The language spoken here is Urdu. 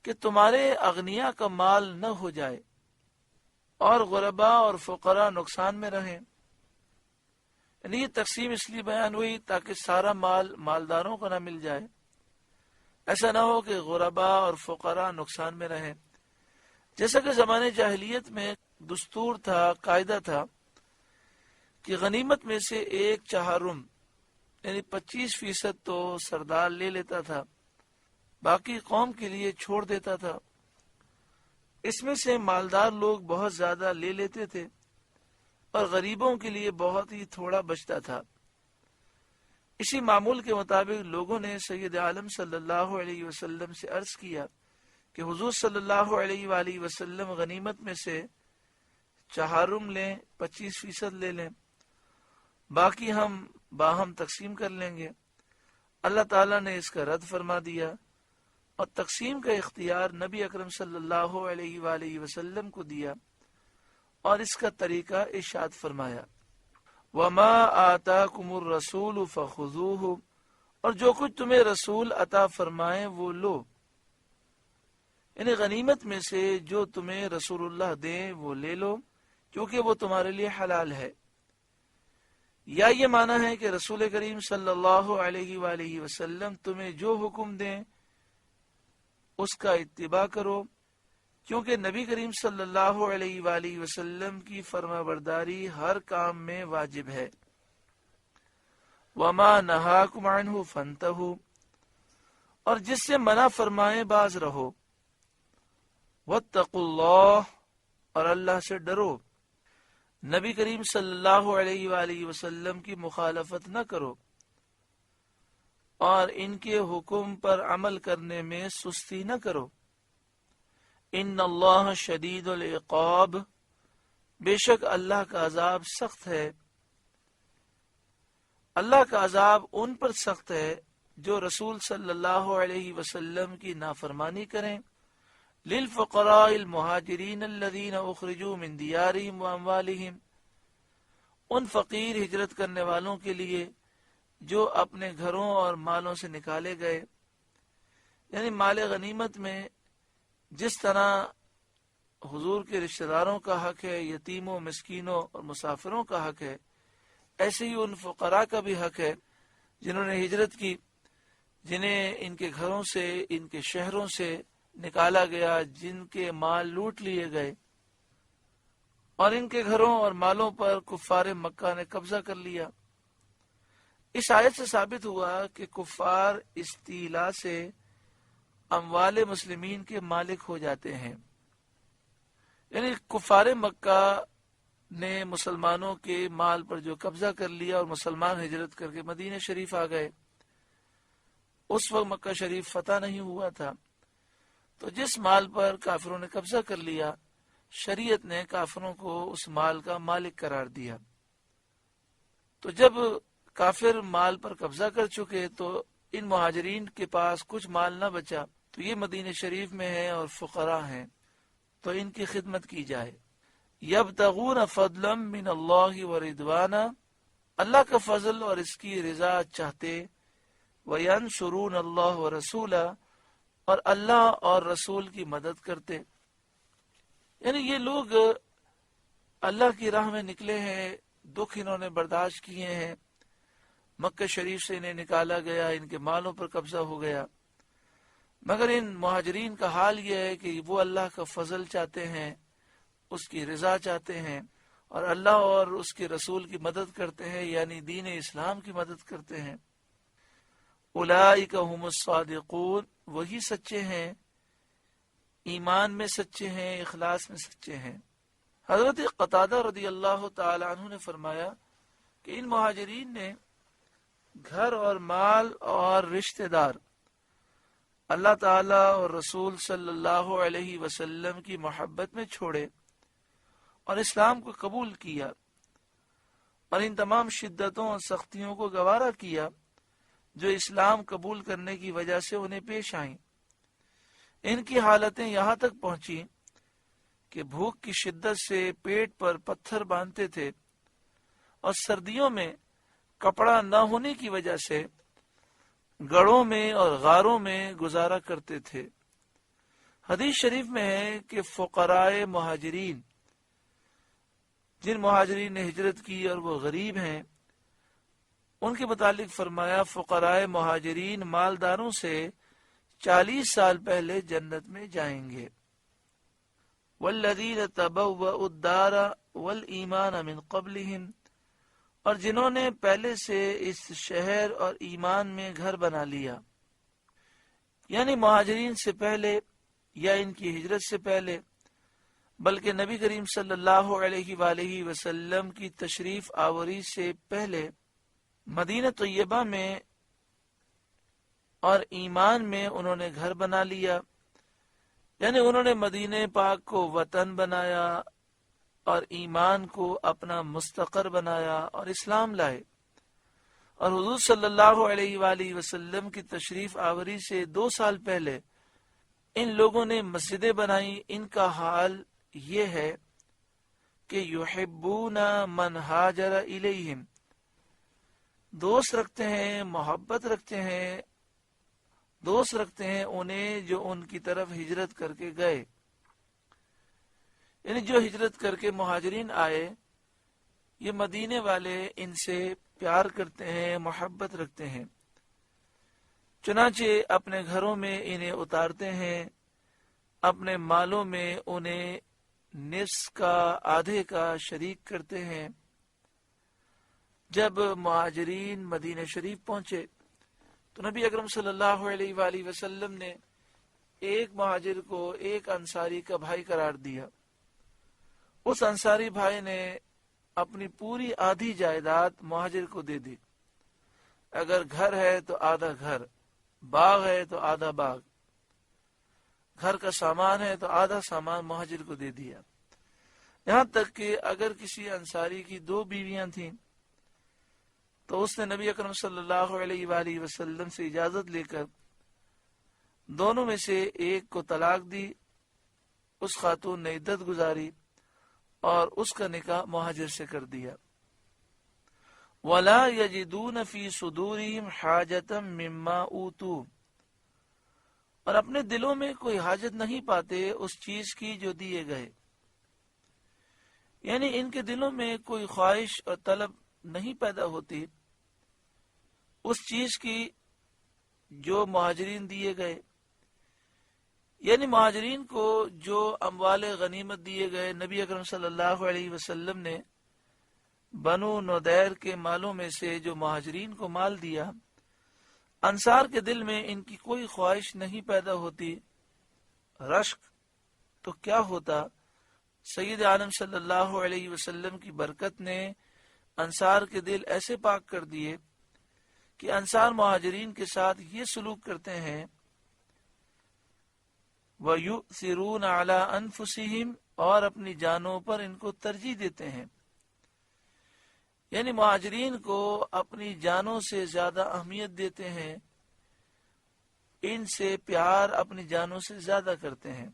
کہ تمہارے اغنیا کا مال نہ ہو جائے اور غربا اور فقراء نقصان میں رہیں. یعنی یہ تقسیم اس لیے بیان ہوئی تاکہ سارا مال مالداروں کو نہ مل جائے. ایسا نہ ہو کہ غربا اور فقراء نقصان میں رہیں. جیسا کہ زمانے جاہلیت میں دستور تھا، قاعدہ تھا کہ غنیمت میں سے 1/4 یعنی 25% تو سردار لے لیتا تھا، باقی قوم کے لیے چھوڑ دیتا تھا. اس میں سے مالدار لوگ بہت زیادہ لے لیتے تھے اور غریبوں کے لیے بہت ہی تھوڑا بچتا تھا. اسی معمول کے مطابق لوگوں نے سید عالم صلی اللہ علیہ وسلم سے عرض کیا کہ حضور صلی اللہ علیہ وآلہ وسلم غنیمت میں سے 4 لیں، 25% لے لیں، باقی ہم باہم تقسیم کر لیں گے. اللہ تعالیٰ نے اس کا رد فرما دیا اور تقسیم کا اختیار نبی اکرم صلی اللہ علیہ وآلہ وسلم کو دیا اور اس کا طریقہ ارشاد فرمایا وَمَا آتَاكُمُ الرَّسُولُ فَخُذُوهُ، اور جو کچھ تمہیں رسول عطا فرمائیں وہ لو. یعنی غنیمت میں سے جو تمہیں رسول اللہ دیں وہ لے لو کیونکہ وہ تمہارے لیے حلال ہے. یا یہ معنی ہے کہ رسول کریم صلی اللہ علیہ وآلہ وسلم تمہیں جو حکم دیں اس کا اتباع کرو کیونکہ نبی کریم صلی اللہ علیہ وآلہ وسلم کی فرما برداری ہر کام میں واجب ہے. وَمَا نَهَاكُمْ عَنْهُ فَانْتَهُوا، اور جس سے منع فرمائے باز رہو. وَاتَّقُوا اللَّهَ، اور اللہ سے ڈرو. نبی کریم صلی اللہ علیہ وآلہ وسلم کی مخالفت نہ کرو اور ان کے حکم پر عمل کرنے میں سستی نہ کرو. ان اللہ شدید العقاب، بے شک اللہ کا عذاب سخت ہے. اللہ کا عذاب ان پر سخت ہے جو رسول صلی اللہ علیہ وسلم کی نافرمانی کریں. للفقراء المہاجرین الذین اخرجوا من دیارہم واموالہم، ان فقیر ہجرت کرنے والوں کے لیے جو اپنے گھروں اور مالوں سے نکالے گئے. یعنی مال غنیمت میں جس طرح حضور کے رشتہ داروں کا حق ہے، یتیموں، مسکینوں اور مسافروں کا حق ہے، ایسے ہی ان فقراء کا بھی حق ہے جنہوں نے ہجرت کی، جنہیں ان کے گھروں سے، ان کے شہروں سے نکالا گیا، جن کے مال لوٹ لیے گئے اور ان کے گھروں اور مالوں پر کفار مکہ نے قبضہ کر لیا. اس آیت سے ثابت ہوا کہ کفار استیلا سے اموال مسلمین کے مالک ہو جاتے ہیں. یعنی کفار مکہ نے مسلمانوں کے مال پر جو قبضہ کر لیا اور مسلمان ہجرت کر کے مدینہ شریف آ گئے. اس وقت مکہ شریف فتح نہیں ہوا تھا، تو جس مال پر کافروں نے قبضہ کر لیا شریعت نے کافروں کو اس مال کا مالک قرار دیا. تو جب کافر مال پر قبضہ کر چکے تو ان مہاجرین کے پاس کچھ مال نہ بچا، تو یہ مدینہ شریف میں ہیں اور فقراء ہیں تو ان کی خدمت کی جائے. یبتغون فضلا من اللہ ورضوانا، اللہ کا فضل اور اس کی رضا چاہتے. وینصرون اللہ ورسولہ، اور اللہ اور رسول کی مدد کرتے. یعنی یہ لوگ اللہ کی راہ میں نکلے ہیں، دکھ انہوں نے برداشت کیے ہیں، مکہ شریف سے انہیں نکالا گیا، ان کے مالوں پر قبضہ ہو گیا، مگر ان مہاجرین کا حال یہ ہے کہ وہ اللہ کا فضل چاہتے ہیں، اس کی رضا چاہتے ہیں اور اللہ اور اس کے رسول کی مدد کرتے ہیں، یعنی دین اسلام کی مدد کرتے ہیں. اولئک هم الصادقون، وہی سچے ہیں، ایمان میں سچے ہیں، اخلاص میں سچے ہیں. حضرت قتادہ رضی اللہ تعالی عنہ نے فرمایا کہ ان مہاجرین نے گھر اور مال اور رشتہ دار اللہ تعالی اور رسول صلی اللہ علیہ وسلم کی محبت میں چھوڑے اور اسلام کو قبول کیا اور ان تمام شدتوں اور سختیوں کو گوارا کیا جو اسلام قبول کرنے کی وجہ سے انہیں پیش آئیں. ان کی حالتیں یہاں تک پہنچی کہ بھوک کی شدت سے پیٹ پر پتھر باندھتے تھے اور سردیوں میں کپڑا نہ ہونے کی وجہ سے گڑھوں میں اور غاروں میں گزارا کرتے تھے. حدیث شریف میں ہے کہ فقراء مہاجرین، جن مہاجرین نے ہجرت کی اور وہ غریب ہیں، ان کے متعلق فرمایا فقراء مہاجرین مالداروں سے 40 سال پہلے جنت میں جائیں گے۔ والذین تبوؤا الدار والایمان من قبلہم، اور جنہوں نے پہلے سے اس شہر اور ایمان میں گھر بنا لیا، یعنی مہاجرین سے پہلے یا ان کی ہجرت سے پہلے، بلکہ نبی کریم صلی اللہ علیہ وآلہ وسلم کی تشریف آوری سے پہلے مدینہ طیبہ میں اور ایمان میں انہوں نے گھر بنا لیا، یعنی انہوں نے مدینہ پاک کو وطن بنایا اور ایمان کو اپنا مستقر بنایا اور اسلام لائے۔ اور حضور صلی اللہ علیہ وآلہ وسلم کی تشریف آوری سے 2 سال پہلے ان لوگوں نے مسجدیں بنائی۔ ان کا حال یہ ہے کہ یحبون من ہاجر الیہم، دوست رکھتے ہیں، محبت رکھتے ہیں، دوست رکھتے ہیں انہیں جو ان کی طرف ہجرت کر کے گئے، یعنی جو ہجرت کر کے مہاجرین آئے، یہ مدینے والے ان سے پیار کرتے ہیں، محبت رکھتے ہیں، چنانچہ اپنے گھروں میں انہیں اتارتے ہیں، اپنے مالوں میں انہیں نصف کا، آدھے کا شریک کرتے ہیں۔ جب مہاجرین مدینہ شریف پہنچے تو نبی اکرم صلی اللہ علیہ وآلہ وسلم نے ایک مہاجر کو ایک انصاری کا بھائی قرار دیا۔ اس انصاری بھائی نے اپنی پوری آدھی جائیداد مہاجر کو دے دی۔ اگر گھر ہے تو آدھا گھر، باغ ہے تو آدھا باغ، گھر کا سامان ہے تو آدھا سامان مہاجر کو دے دیا۔ یہاں تک کہ اگر کسی انصاری کی 2 بیویاں تھیں تو اس نے نبی اکرم صلی اللہ علیہ وآلہ وسلم سے اجازت لے کر دونوں میں سے ایک کو طلاق دی۔ اس خاتون نے عدت گزاری اور اس کا نکاح مہاجر سے کر دیا۔ وَلَا يَجِدُونَ فِي صُدُورِهِمْ حَاجَةً مِّمَّا أُوتُوا، اور اپنے دلوں میں کوئی حاجت نہیں پاتے اس چیز کی جو دیے گئے، یعنی ان کے دلوں میں کوئی خواہش اور طلب نہیں پیدا ہوتی اس چیز کی جو مہاجرین دیے گئے، یعنی مہاجرین کو جو اموال غنیمت دیے گئے، نبی اکرم صلی اللہ علیہ وسلم نے بنو نودیر کے مالوں میں سے جو مہاجرین کو مال دیا، انصار کے دل میں ان کی کوئی خواہش نہیں پیدا ہوتی۔ رشک تو کیا ہوتا، سید عالم صلی اللہ علیہ وسلم کی برکت نے انصار کے دل ایسے پاک کر دیے کہ انصار مہاجرین کے ساتھ یہ سلوک کرتے ہیں، وَيُؤْثِرُونَ عَلَىٰ أَنفُسِهِمْ، اور اپنی جانوں پر ان کو ترجیح دیتے ہیں، یعنی مہاجرین کو اپنی جانوں سے زیادہ اہمیت دیتے ہیں، ان سے پیار اپنی جانوں سے زیادہ کرتے ہیں۔